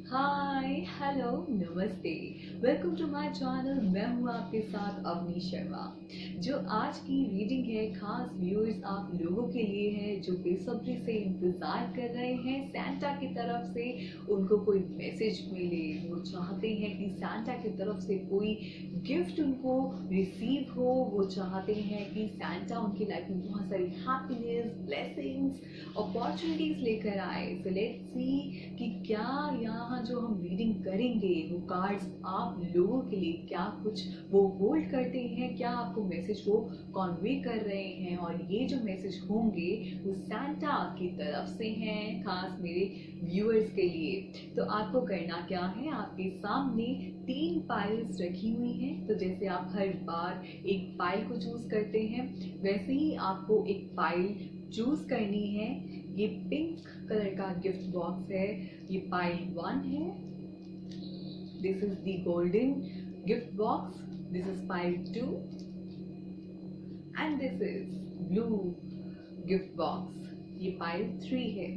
हाय hello नमस्ते। Welcome to my channel. मैं हूँ आपके साथ अवनी शर्मा। जो आज की रीडिंग है खास व्यूअर्स आप लोगों के लिए है जो बेसब्री से इंतजार कर रहे हैं सैंटा की तरफ से उनको कोई मैसेज मिले। वो चाहते हैं कि सैंटा की तरफ से कोई गिफ्ट उनको रिसीव हो। वो चाहते हैं कि सैंटा उनकी लाइफ में बहुत सारी हैप्पीनेस ब्लेसिंग्स अपॉर्चुनिटीज लेकर आए। सो लेट्स सी कि क्या यहाँ जो हम रीडिंग करेंगे वो कार्ड्स आप लोगों के लिए क्या कुछ वो होल्ड करते हैं, क्या आपको मैसेज वो कॉन्वे कर रहे हैं। और ये जो मैसेज होंगे वो सैंटा की तरफ से हैं खास मेरे व्यूअर्स के लिए। तो आपको करना क्या है, आपके सामने 3 पाइल्स रखी हुई हैं। तो जैसे आप हर बार एक पाइल को चूज करते हैं वैसे ही आपको एक पाइल चूज करनी है। ये पिंक कलर का गिफ्ट बॉक्स है, ये पाइल 1 है। This is the golden gift box, this is pile 2 and this is blue gift box, ये पाइल 3 है।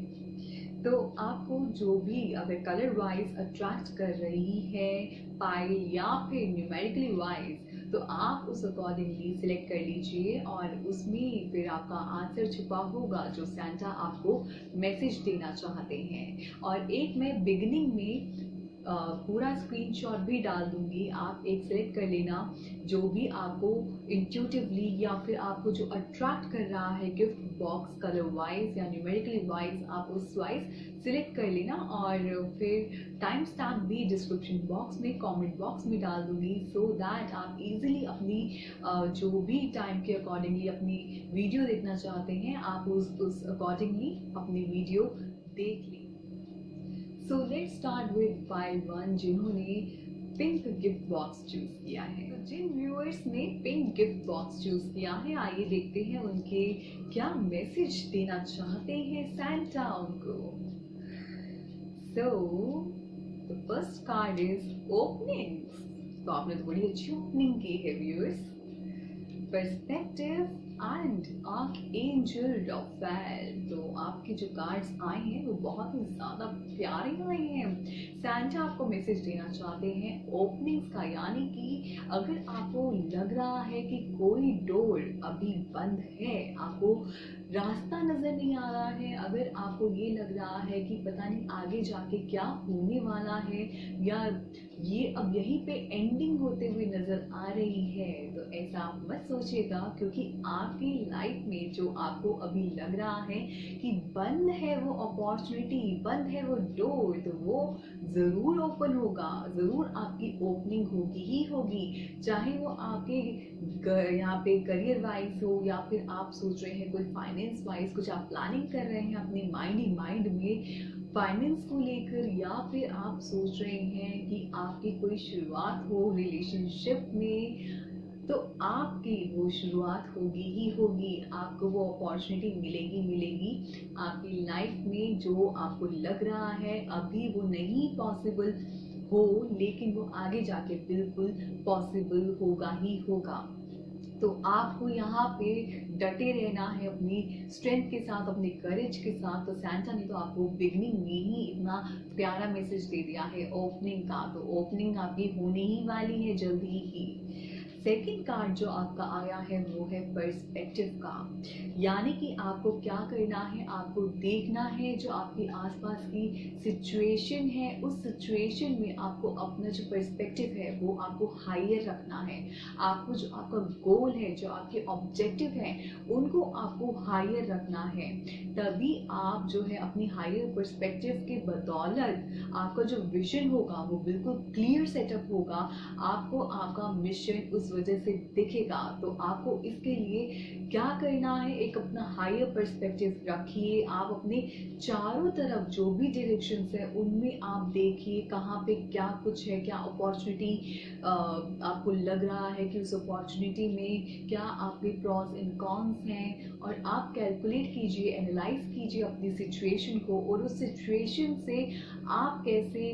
तो आपको जो भी अगर कलर वाइज अट्रैक्ट कर रही है पाइल या फिर न्यूमेरिकली वाइज तो आप उस अकॉर्डिंगली सिलेक्ट कर लीजिए और उसमें फिर आपका आंसर छुपा होगा जो सैंटा आपको मैसेज देना चाहते हैं। और एक मैं बिगिनिंग में पूरा स्क्रीनशॉट भी डाल दूंगी, आप एक सिलेक्ट कर लेना जो भी आपको इंट्यूटिवली या फिर आपको जो अट्रैक्ट कर रहा है गिफ्ट बॉक्स कलर वाइज या न्यूमेरिकली वाइज आप उस वाइज सिलेक्ट कर लेना। और फिर टाइम स्टैम्प भी डिस्क्रिप्शन बॉक्स में कमेंट बॉक्स में डाल दूंगी सो दैट आप इजीली अपनी जो भी टाइम के अकॉर्डिंगली अपनी वीडियो देखना चाहते हैं आप उस अकॉर्डिंगली अपनी वीडियो देख लें। So let's start with pile 1 जिन्होंने पिंक गिफ्ट बॉक्स चूज किया है। तो जिन व्यूअर्स ने पिंक गिफ्ट बॉक्स चूज किया है आइए देखते हैं उनके क्या मैसेज देना चाहते हैं सैंटा उनको। So the first card is openings. तो आपने तो बड़ी अच्छी ओपनिंग की है viewers. Perspective and archangel Raphael. तो आपके जो कार्ड्स आए हैं वो बहुत ही ज्यादा प्यारे आए हैं। सैंटा आपको मैसेज देना चाहते हैं ओपनिंग्स का, यानी कि अगर आपको लग रहा है कि कोई डोर अभी बंद है, आपको रास्ता नजर नहीं आ रहा है, अगर आपको ये लग रहा है कि पता नहीं आगे जाके क्या होने वाला है या ये अब यहीं पे एंडिंग होते हुए नजर आ रही है, तो ऐसा मत सोचिएगा क्योंकि आपकी लाइफ में जो आपको अभी लग रहा है कि बंद है वो अपॉर्चुनिटी, बंद है वो डोर, तो वो जरूर ओपन होगा, जरूर आपकी ओपनिंग होगी ही होगी। चाहे वो आपके यहाँ पे करियर वाइज हो या फिर आप सोच रहे हैं कोई फाइनेंस वाइज कुछ आप प्लानिंग कर रहे हैं अपने माइंड ही माइंड में फाइनेंस को लेकर, या फिर आप सोच रहे हैं कि आपकी कोई शुरुआत हो रिलेशनशिप में, तो आपकी वो शुरुआत होगी ही होगी, आपको वो अपॉर्चुनिटी मिलेगी मिलेगी आपकी लाइफ में। जो आपको लग रहा है अभी वो नहीं पॉसिबल हो लेकिन वो आगे जाके बिल्कुल पॉसिबल होगा ही होगा। तो आपको यहाँ पे डटे रहना है अपनी स्ट्रेंथ के साथ, अपने करेज के साथ। तो सैंटा ने तो आपको बिगनिंग में ही इतना प्यारा मैसेज दे दिया है ओपनिंग का, तो ओपनिंग आपकी होने ही वाली है जल्दी ही। सेकंड कार्ड जो आपका आया है वो है पर्सपेक्टिव का, यानी कि आपको क्या करना है, आपको देखना है जो आपकी आसपास की सिचुएशन है उस सिचुएशन में आपको अपना जो पर्सपेक्टिव है वो आपको हायर रखना है। आपको जो आपका गोल है, जो आपके ऑब्जेक्टिव है उनको आपको हायर रखना है। तभी आप जो है अपनी हायर पर्सपेक्टिव के बदौलत आपका जो विजन होगा वो बिल्कुल क्लियर सेटअप होगा, आपको आपका मिशन उस वजह से दिखेगा। तो आपको इसके लिए क्या करना है, एक अपना हायर पर्सपेक्टिव रखिए। आप अपने चारों तरफ जो भी डायरेक्शंस है उनमें आप देखिए कहाँ पे क्या कुछ है, क्या अपॉर्चुनिटी आपको लग रहा है कि उस अपॉर्चुनिटी में क्या आपके प्रॉस एंड कॉन्स हैं, और आप कैलकुलेट कीजिए, एनालाइज कीजिए अपनी सिचुएशन को और उस सिचुएशन से आप कैसे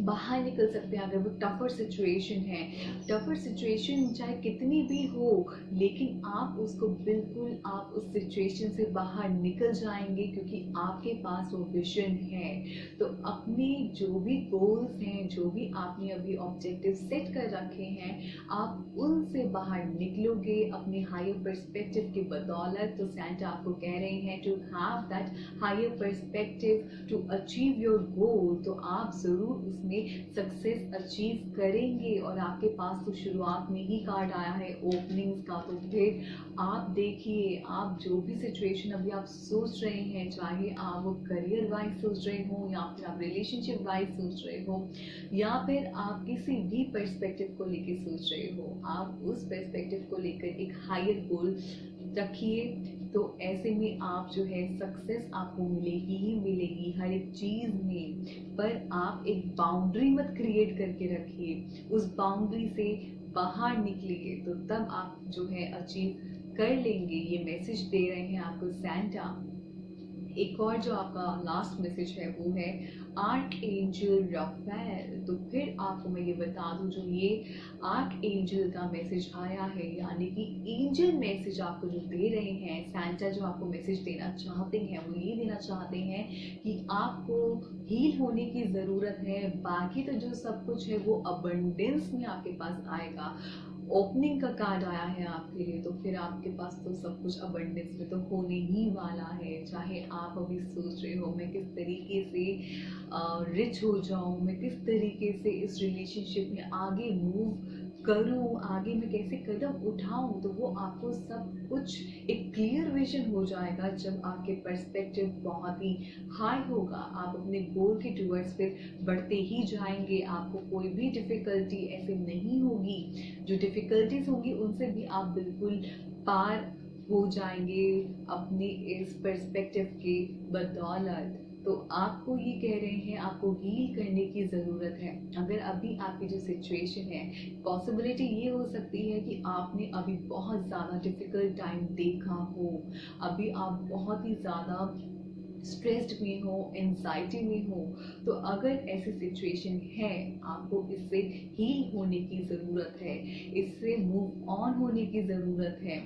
बाहर निकल सकते हैं। अगर वो टफर सिचुएशन है, टफर सिचुएशन चाहे कितनी भी हो, लेकिन आप उसको बिल्कुल आप उस सिचुएशन से बाहर निकल जाएंगे, क्योंकि आपके पास वो विजन है। तो अपने जो भी गोल्स हैं, जो भी आपने अभी ऑब्जेक्टिव सेट कर रखे हैं, आप उनसे बाहर निकलोगे अपने हायर पर्सपेक्टिव की बदौलत। तो सेंटा आपको कह रहे हैं to have that higher perspective to achieve your goal. तो आप ज़रूर उसमें सक्सेस अचीव करेंगे। और आपके पास तो शुरुआत में ही कार्ड आया है ओपनिंग्स का। तो फिर आप देखिए, आप जो भी सिचुएशन अभी आप सोच रहे हैं, चाहे आप वो करियर वाइज सोच रहे हो, या फिर आप रिलेशनशिप वाइज सोच रहे हो, या फिर आप किसी भी पर्सपेक्टिव को लेकर सोच रहे हो, आप उस पर्सपेक्टिव को लेकर एक हायर गोल रखिए। तो ऐसे में आप जो है सक्सेस आपको मिलेगी ही मिलेगी हर एक चीज में। पर आप एक बाउंड्री मत क्रिएट करके रखिए, उस बाउंड्री से बाहर निकलिए, तो तब आप जो है अचीव कर लेंगे। ये मैसेज दे रहे हैं आपको सेंटा। एक और जो आपका लास्ट मैसेज है वो है आर्क एंजल राफेल। तो फिर आपको मैं ये बता दूं, जो ये आर्क एंजल का मैसेज आया है, यानी कि एंजल मैसेज आपको जो दे रहे हैं सेंटा, जो आपको मैसेज देना चाहते हैं वो ये देना चाहते हैं कि आपको हील होने की ज़रूरत है। बाकी तो जो सब कुछ है वो अबंडेंस में आपके पास आएगा। ओपनिंग का कार्ड आया है आपके लिए, तो फिर आपके पास तो सब कुछ अबंडेंस में तो होने ही वाला है। चाहे आप अभी सोच रहे हो मैं किस तरीके से रिच हो जाऊं, मैं किस तरीके से इस रिलेशनशिप में आगे मूव करूं, आगे मैं कैसे कदम उठाऊं, तो वो आपको सब कुछ एक क्लियर विजन हो जाएगा जब आपके पर्सपेक्टिव बहुत ही हाई होगा। आप अपने गोल के टूवर्ड्स फिर बढ़ते ही जाएंगे। आपको कोई भी डिफिकल्टी ऐसे नहीं होगी, जो डिफिकल्टीज होंगी उनसे भी आप बिल्कुल पार हो जाएंगे अपने इस पर्सपेक्टिव के बदौलत। तो आपको ये कह रहे हैं आपको हील करने की ज़रूरत है। अगर अभी आपकी जो सिचुएशन है, पॉसिबिलिटी ये हो सकती है कि आपने अभी बहुत ज़्यादा डिफिकल्ट टाइम देखा हो, अभी आप बहुत ही ज़्यादा स्ट्रेस्ड में हो, एंजाइटी में हो। तो अगर ऐसी सिचुएशन है, आपको इससे हील होने की ज़रूरत है, इससे मूव ऑन होने की ज़रूरत है।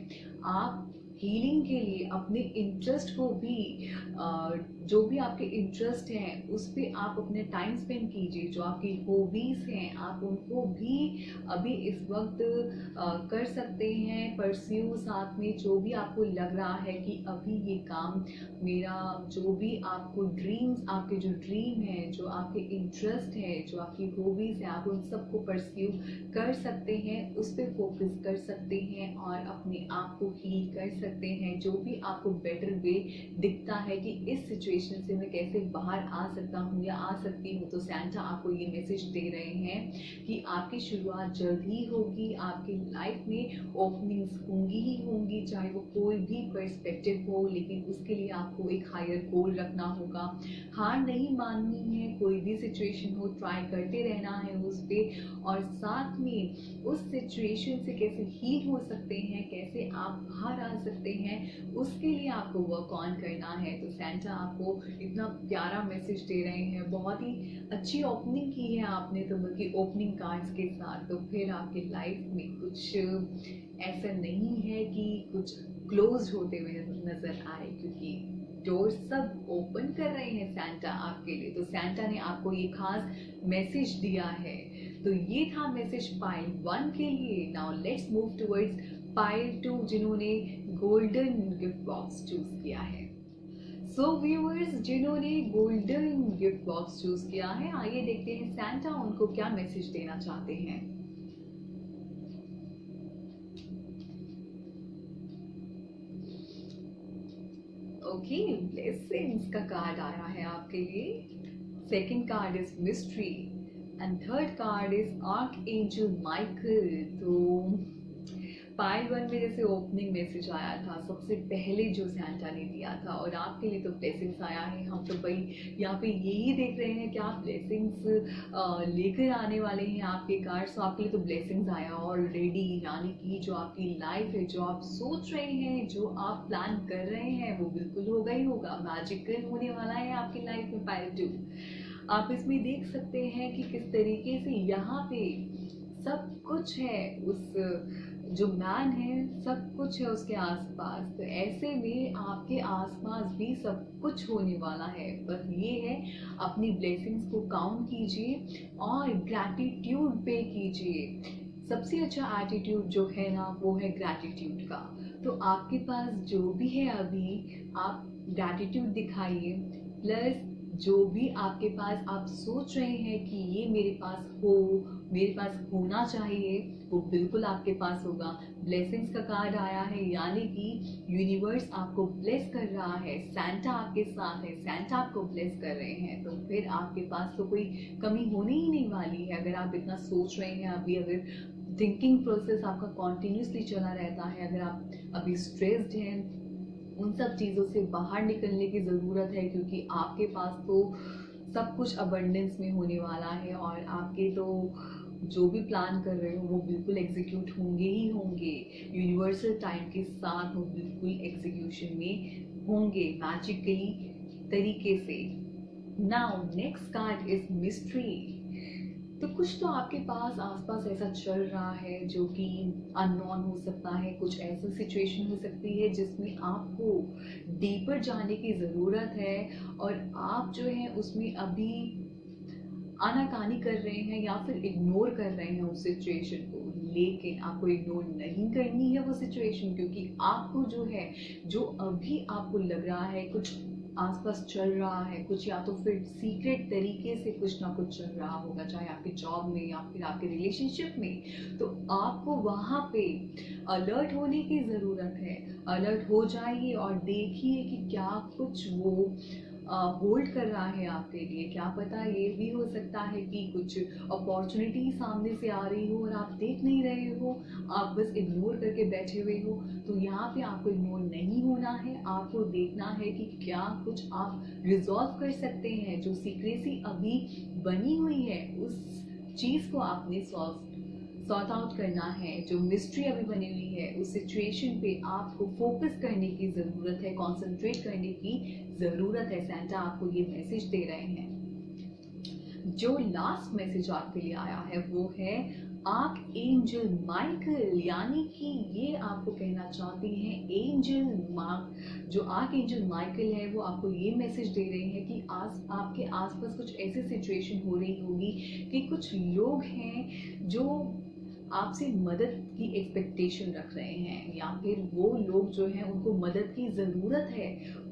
आप हीलिंग के लिए अपने इंटरेस्ट को भी जो भी आपके इंटरेस्ट हैं उस पर आप अपने टाइम स्पेंड कीजिए। जो आपकी हॉबीज़ हैं आप उनको भी अभी इस वक्त कर सकते हैं परस्यू साथ में। जो भी आपको लग रहा है कि अभी ये काम मेरा, जो भी आपको ड्रीम्स, आपके जो ड्रीम है, जो आपके इंटरेस्ट है, जो आपकी हॉबीज है, आप उन सबको परस्यू कर सकते हैं, उस पर फोकस कर सकते हैं और अपने आप को हील कर सकते हैं। जो भी आपको बेटर वे दिखता है कि इस सिचुएशन से मैं कैसे बाहर आ सकता हूँ या आ सकती हूँ, तो सेंटा आपको ये मैसेज दे रहे हैं कि आपकी शुरुआत जल्द ही होगी। आपकी लाइफ में ओपनिंग्स होंगी ही होंगी, चाहे वो कोई भी पर्सपेक्टिव हो, लेकिन उसके लिए आपको एक हायर गोल रखना होगा। हार नहीं माननी है, कोई भी सिचुएशन हो ट्राई करते रहना है उस पर। और साथ में उस सिचुएशन से कैसे हील हो सकते हैं, कैसे आप बाहर आ सकते हैं, उसके लिए आपको वर्क ऑन करना है। तो सेंटा आपको इतना प्यारा मैसेज दे रहे हैं। बहुत ही अच्छी ओपनिंग की है आपने तो, बल्कि ओपनिंग कार्ड्स के साथ। तो फिर आपकी लाइफ में कुछ ऐसा नहीं है कि कुछ क्लोज होते हुए नजर आए, क्योंकि डोर सब ओपन कर रहे हैं सेंटा आपके लिए। तो सेंटा ने आपको ये खास मैसेज दिया है। तो ये था मैसेज पाइल 1 के लिए। Now let's move towards pile 2, जिन्होंने गोल्डन गिफ्ट बॉक्स चूज किया है। सो व्यूअर्स, जिन्होंने गोल्डन गिफ्ट बॉक्स चूज किया है, आइए देखते हैं सेंटा उनको क्या मैसेज देना चाहते हैं। ओके, ब्लेसिंग्स का कार्ड आया है आपके लिए। Second card is mystery and third card is arc angel Michael. तो पाइल 1 में जैसे ओपनिंग मैसेज आया था सबसे पहले जो सेंटा ने दिया था, और आपके लिए तो ब्लेसिंग्स आया है। हम तो भाई यहाँ पे यही देख रहे हैं कि आप ब्लेसिंग्स लेकर आने वाले हैं आपके कार्ड्स। तो आपके लिए तो ब्लेसिंग्स आया ऑलरेडी, यानी कि जो आपकी लाइफ है, जो आप सोच रहे हैं, जो आप प्लान कर रहे हैं, वो बिल्कुल होगा ही होगा। मैजिकल होने वाला है आपकी लाइफ में पाइल 2। आप इसमें देख सकते हैं कि किस तरीके से यहाँ पे सब कुछ है, उस जो मैन है सब कुछ है उसके आसपास। तो ऐसे में आपके आसपास भी सब कुछ होने वाला है, बस ये है अपनी ब्लेसिंग्स को काउंट कीजिए और ग्रैटिट्यूड पे कीजिए। सबसे अच्छा एटीट्यूड जो है ना वो है ग्रैटिट्यूड का। तो आपके पास जो भी है अभी आप ग्रैटिट्यूड दिखाइए, प्लस जो भी आपके पास आप सोच रहे हैं कि ये मेरे पास हो, मेरे पास होना चाहिए, वो बिल्कुल आपके पास होगा। ब्लेसिंग्स का कार्ड आया है, यानी कि यूनिवर्स आपको ब्लेस कर रहा है, सैंटा आपके साथ है, सैंटा आपको ब्लेस कर रहे हैं। तो फिर आपके पास तो कोई कमी होने ही नहीं वाली है। अगर आप इतना सोच रहे हैं अभी, अगर थिंकिंग प्रोसेस आपका कॉन्टिन्यूसली चला रहता है, अगर आप अभी स्ट्रेस्ड हैं, उन सब चीज़ों से बाहर निकलने की ज़रूरत है, क्योंकि आपके पास तो सब कुछ अबंडेंस में होने वाला है और आपके तो जो भी प्लान कर रहे हो वो बिल्कुल एग्जीक्यूट होंगे ही होंगे। यूनिवर्सल टाइम के साथ वो बिल्कुल एग्जीक्यूशन में होंगे मैजिकली तरीके से। Now next card is mystery. तो कुछ तो आपके पास आसपास ऐसा चल रहा है जो कि अननोन हो सकता है, कुछ ऐसी सिचुएशन हो सकती है जिसमें आपको डीपर जाने की ज़रूरत है और आप जो है उसमें अभी आनाकानी कर रहे हैं या फिर इग्नोर कर रहे हैं उस सिचुएशन को। लेकिन आपको इग्नोर नहीं करनी है वो सिचुएशन, क्योंकि आपको जो है, जो अभी आपको लग रहा है कुछ आसपास चल रहा है, कुछ या तो फिर सीक्रेट तरीके से कुछ ना कुछ चल रहा होगा, चाहे आपके जॉब में या फिर आपके रिलेशनशिप में। तो आपको वहाँ पे अलर्ट होने की ज़रूरत है। अलर्ट हो जाइए और देखिए कि क्या कुछ वो होल्ड कर रहा है आपके लिए। क्या पता ये भी हो सकता है कि कुछ अपॉर्चुनिटी सामने से आ रही हो और आप देख नहीं रहे हो, आप बस इग्नोर करके बैठे हुए हो। तो यहाँ पे आपको इग्नोर नहीं होना है, आपको देखना है कि क्या कुछ आप रिजॉल्व कर सकते हैं। जो सीक्रेसी अभी बनी हुई है उस चीज़ को आपने सॉर्ट आउट करना है। जो मिस्ट्री अभी बनी हुई है उस सिचुएशन पे आपको फोकस करने की ज़रूरत है, कंसंट्रेट करने की ज़रूरत है। सैंटा आपको ये मैसेज दे रहे हैं। जो लास्ट मैसेज आपके लिए आया है वो है आर्क एंजल माइकल, यानी कि ये आपको कहना चाहती हैं जो आर्क एंजल माइकल है वो आपको ये मैसेज दे रहे हैं कि आपके आसपास कुछ ऐसी सिचुएशन हो रही होगी कि कुछ लोग हैं जो आपसे मदद की एक्सपेक्टेशन रख रहे हैं, या फिर वो लोग जो हैं उनको मदद की ज़रूरत है।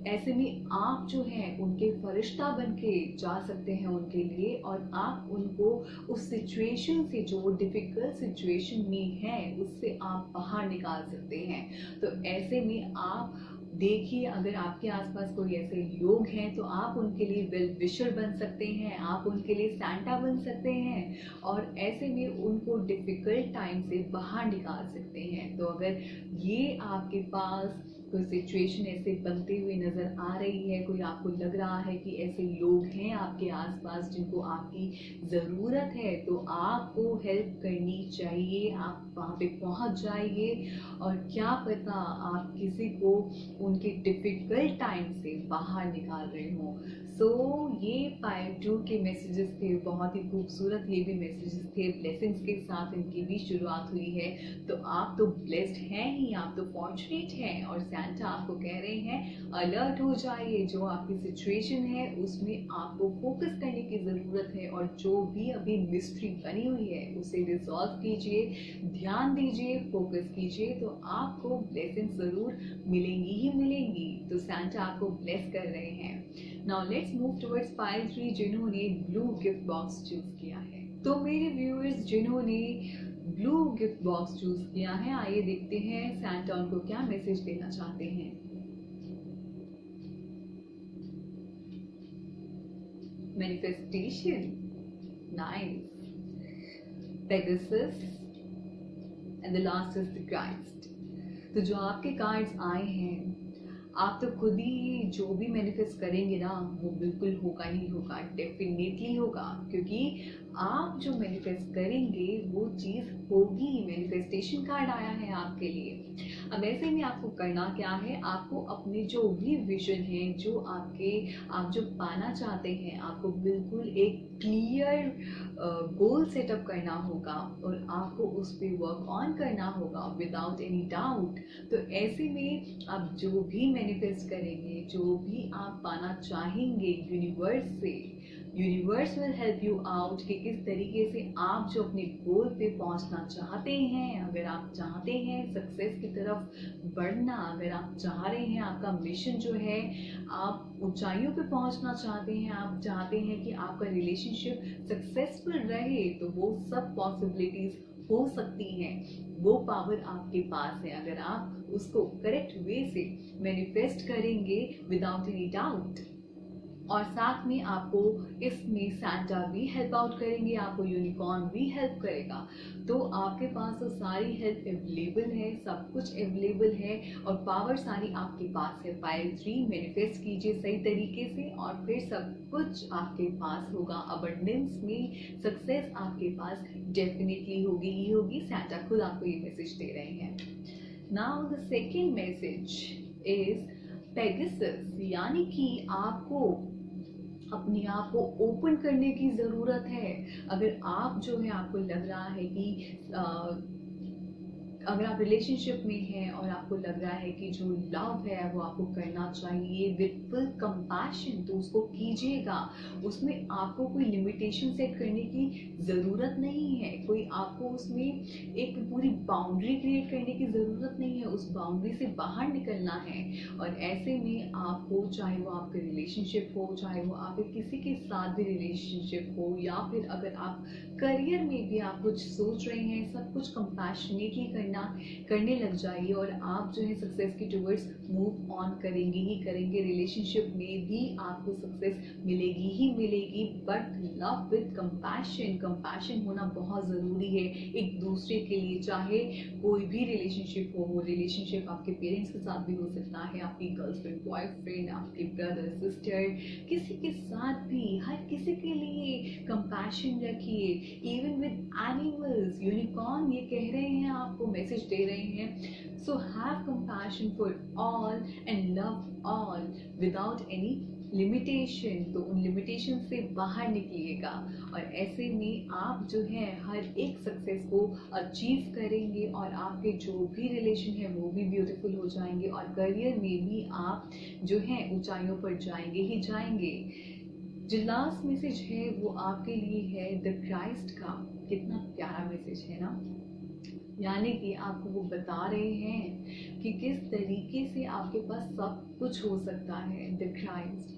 ऐसे में आप जो हैं उनके फरिश्ता बन के जा सकते हैं उनके लिए, और आप उनको उस सिचुएशन से, जो वो डिफ़िकल्ट सिचुएशन में है, उससे आप बाहर निकाल सकते हैं। तो ऐसे में आप देखिए, अगर आपके आसपास कोई ऐसे लोग हैं तो आप उनके लिए वेल विशर बन सकते हैं, आप उनके लिए सैंटा बन सकते हैं और ऐसे में उनको डिफ़िकल्ट टाइम से बाहर निकाल सकते हैं। तो अगर ये आपके पास कोई सिचुएशन ऐसे बनते हुए नज़र आ रही है, कोई आपको लग रहा है कि ऐसे लोग हैं आपके आसपास जिनको आपकी ज़रूरत है, तो आपको हेल्प करनी चाहिए। आप वहाँ पे पहुँच जाइए और क्या पता आप किसी को उनके डिफ़िकल्ट टाइम से बाहर निकाल रहे हों। सो ये पाइल 2 के मैसेजेस थे, बहुत ही खूबसूरत ये भी मैसेजेस थे, ब्लेसिंग्स के साथ इनकी भी शुरुआत हुई है। तो आप तो ब्लेस्ड हैं ही, आप तो फॉर्चुनेट हैं और सैंटा आपको कह रहे हैं अलर्ट हो जाइए। जो आपकी सिचुएशन है उसमें आपको फोकस करने की ज़रूरत है और जो भी अभी मिस्ट्री बनी हुई है उसे रिजॉल्व कीजिए, ध्यान दीजिए, फोकस कीजिए, तो आपको ब्लेसिंग ज़रूर मिलेंगी ही मिलेंगी। तो सैंटा आपको ब्लेस कर रहे हैं। Now let's move towards pile 3 जिन्होंने ब्लू गिफ्ट बॉक्स चूज किया है। तो मेरे व्यूअर्स जिन्होंने ब्लू गिफ्ट बॉक्स चूज किया है, आइए देखते हैं सैंटा उनको क्या मैसेज देना चाहते हैं। Manifestation, nice, Pegasus and the last is the Christ. तो जो आपके कार्ड्स आए हैं, आप तो खुद ही जो भी मैनिफेस्ट करेंगे ना वो बिल्कुल होगा ही होगा, डेफिनेटली होगा, क्योंकि आप जो मैनिफेस्ट करेंगे वो चीज होगी। मैनिफेस्टेशन कार्ड आया है आपके लिए। अब ऐसे में आपको करना क्या है, आपको अपने जो भी विजन है, जो आप जो पाना चाहते हैं, आपको बिल्कुल एक क्लियर गोल सेटअप करना होगा और आपको उस पर वर्क ऑन करना होगा विदाउट एनी डाउट। तो ऐसे में आप जो भी मैनिफेस्ट करेंगे, जो भी आप पाना चाहेंगे यूनिवर्स से, universe will help you out कि किस तरीके से आप जो अपने गोल पे पहुंचना चाहते हैं। अगर आप चाहते हैं सक्सेस की तरफ बढ़ना, अगर आप चाह रहे हैं आपका मिशन जो है, आप ऊंचाइयों पे पहुंचना चाहते हैं, आप चाहते हैं कि आपका रिलेशनशिप सक्सेसफुल रहे, तो वो सब पॉसिबिलिटीज हो सकती हैं। वो पावर आपके पास है अगर आप उसको करेक्ट वे से मैनिफेस्ट करेंगे विदाउट एनी डाउट। और साथ में आपको इसमें सैंटा भी हेल्प आउट करेंगे, आपको यूनिकॉर्न भी हेल्प करेगा। तो आपके पास तो सारी हेल्प अवेलेबल है, सब कुछ अवेलेबल है और पावर सारी आपके पास है। पाइल 3 मैनिफेस्ट कीजिए सही तरीके से और फिर सब कुछ आपके पास होगा। अबंडेंस में सक्सेस आपके पास डेफिनेटली होगी ही होगी। सैंटा खुद आपको ये मैसेज दे रहे हैं। Now the second message is Pegasus, यानी कि आपको अपने आप को ओपन करने की ज़रूरत है। अगर आप जो है, आपको लग रहा है कि अगर आप रिलेशनशिप में हैं और आपको लग रहा है कि जो लव है वो आपको करना चाहिए विद फुल कंपैशन, तो उसको कीजिएगा। उसमें आपको कोई लिमिटेशन सेट करने की ज़रूरत नहीं है, कोई आपको उसमें एक पूरी बाउंड्री क्रिएट करने की ज़रूरत नहीं है। उस बाउंड्री से बाहर निकलना है। और ऐसे में आपको, चाहे वो आपके रिलेशनशिप हो, चाहे वो आपके किसी के साथ भी रिलेशनशिप हो, या फिर अगर आप करियर में भी आप कुछ सोच रहे हैं, सब कुछ कंपैशनेटली करने लग जाइए और आप जो है सक्सेस की टुवर्ड्स मूव ऑन करेंगे ही करेंगे। रिलेशनशिप में भी आपको सक्सेस मिलेगी ही मिलेगी, but love with compassion, compassion होना बहुत ज़रूरी है एक दूसरे के लिए। चाहे कोई भी रिलेशनशिप हो, वो रिलेशनशिप आपके पेरेंट्स के साथ भी हो सकता है, आपकी गर्लफ्रेंड बॉयफ्रेंड, आपके ब्रदर सिस्टर, किसी के साथ भी, हर किसी के लिए कंपैशन रखिए। इवन विद एनिमल्स, यूनिकॉर्न ये कह रहे हैं, आपको मैसेज दे रहे हैं, so have compassion for all and love all without any limitation. तो उन लिमिटेशन से बाहर निकलिएगा और ऐसे में आप जो है हर एक सक्सेस को अचीव करेंगे और आपके जो भी रिलेशन है वो भी ब्यूटीफुल हो जाएंगे और करियर में भी आप जो है ऊंचाइयों पर जाएंगे ही जाएंगे। जो लास्ट मैसेज है वो आपके लिए है द क्राइस्ट का। कितना प्यारा मैसेज है ना, यानी कि आपको वो बता रहे हैं कि किस तरीके से आपके पास सब कुछ हो सकता है। द क्राइस्ट,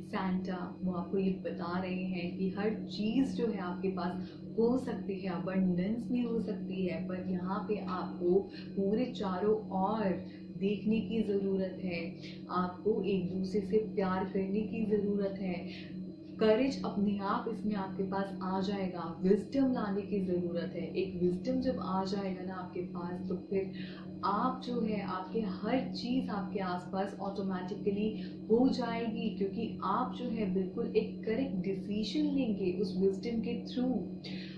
सैंटा, वो आपको ये बता रहे हैं कि हर चीज़ जो है आपके पास हो सकती है, अबंडेंस में हो सकती है, पर यहाँ पे आपको पूरे चारों ओर देखने की ज़रूरत है। आपको एक दूसरे से प्यार करने की ज़रूरत है। करेज अपने आप इसमें आपके पास आ जाएगा। विजडम लाने की ज़रूरत है। एक विजडम जब आ जाएगा ना आपके पास, तो फिर आप जो है, आपके हर चीज़ आपके आसपास ऑटोमेटिकली हो जाएगी, क्योंकि आप जो है बिल्कुल एक करेक्ट डिसीजन लेंगे उस विजडम के थ्रू।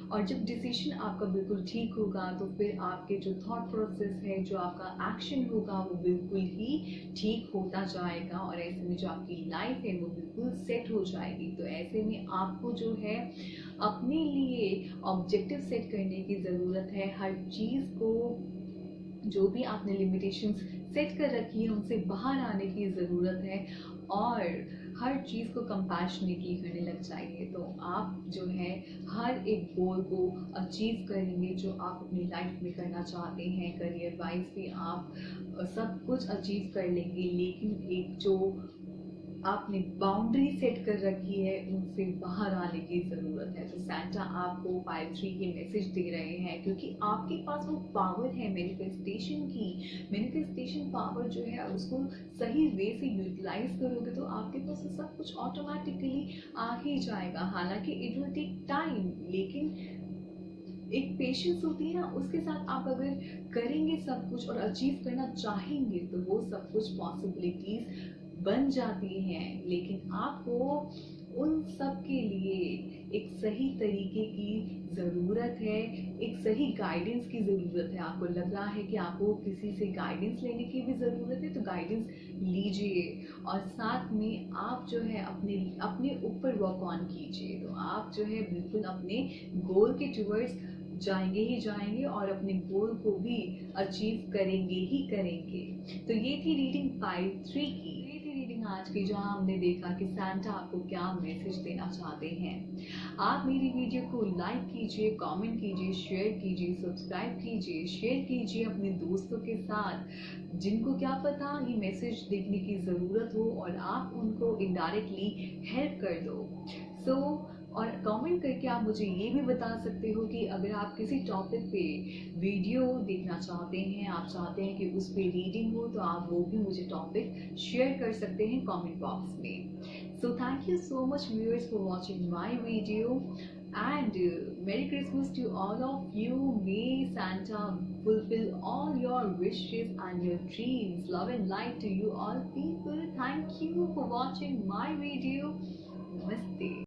और जब डिसीजन आपका बिल्कुल ठीक होगा तो फिर आपके जो थॉट प्रोसेस है, जो आपका एक्शन होगा, वो बिल्कुल ही ठीक होता जाएगा और ऐसे में जो आपकी लाइफ है वो बिल्कुल सेट हो जाएगी। तो ऐसे में आपको जो है अपने लिए ऑब्जेक्टिव सेट करने की ज़रूरत है। हर चीज़ को, जो भी आपने लिमिटेशंस सेट कर रखी है, उनसे बाहर आने की ज़रूरत है और हर चीज़ को कंपैशनेटली करने लग जाइए। तो आप जो है हर एक गोल को अचीव करेंगे जो आप अपनी लाइफ में करना चाहते हैं। करियर वाइज भी आप सब कुछ अचीव कर लेंगे, लेकिन एक जो आपने बाउंड्री सेट कर रखी है उनसे बाहर आने की ज़रूरत है। तो सैंटा आपको 5-3 के मैसेज दे रहे हैं, क्योंकि आपके पास वो पावर है मैनिफेस्टेशन की। मैनिफेस्टेशन पावर जो है, उसको सही वे से यूटिलाइज करोगे तो आपके पास सब कुछ ऑटोमेटिकली आ ही जाएगा। हालांकि इट विल टेक टाइम, लेकिन एक पेशेंस होती है ना, उसके साथ आप अगर करेंगे सब कुछ और अचीव करना चाहेंगे तो वो सब कुछ पॉसिबिलिटीज बन जाती हैं। लेकिन आपको उन सब के लिए एक सही तरीके की ज़रूरत है, एक सही गाइडेंस की ज़रूरत है। आपको लग रहा है कि आपको किसी से गाइडेंस लेने की भी ज़रूरत है, तो गाइडेंस लीजिए। और साथ में आप जो है अपने अपने ऊपर वर्क ऑन कीजिए, तो आप जो है बिल्कुल अपने गोल के टुवर्ड्स जाएंगे ही जाएंगे और अपने गोल को भी अचीव करेंगे ही करेंगे। तो ये थी रीडिंग पाइल 3 की, ये थी रीडिंग आज की, जहां हमने देखा कि सैंटा आपको क्या मैसेज देना चाहते हैं। आप मेरी वीडियो को लाइक कीजिए, कमेंट कीजिए, शेयर कीजिए, सब्सक्राइब कीजिए, शेयर कीजिए अपने दोस्तों के साथ जिनको क्या पता ये मैसेज देखने की ज़रूरत हो और आप उनको इनडायरेक्टली हेल्प कर दो। और कमेंट करके आप मुझे ये भी बता सकते हो कि अगर आप किसी टॉपिक पे वीडियो देखना चाहते हैं, आप चाहते हैं कि उस पे रीडिंग हो, तो आप वो भी मुझे टॉपिक शेयर कर सकते हैं कमेंट बॉक्स में। So thank you so much viewers for watching my video, and Merry Christmas to all of you. May Santa fulfill all your wishes and your dreams. Love and light to you all people. Thank you for watching my video. Namaste.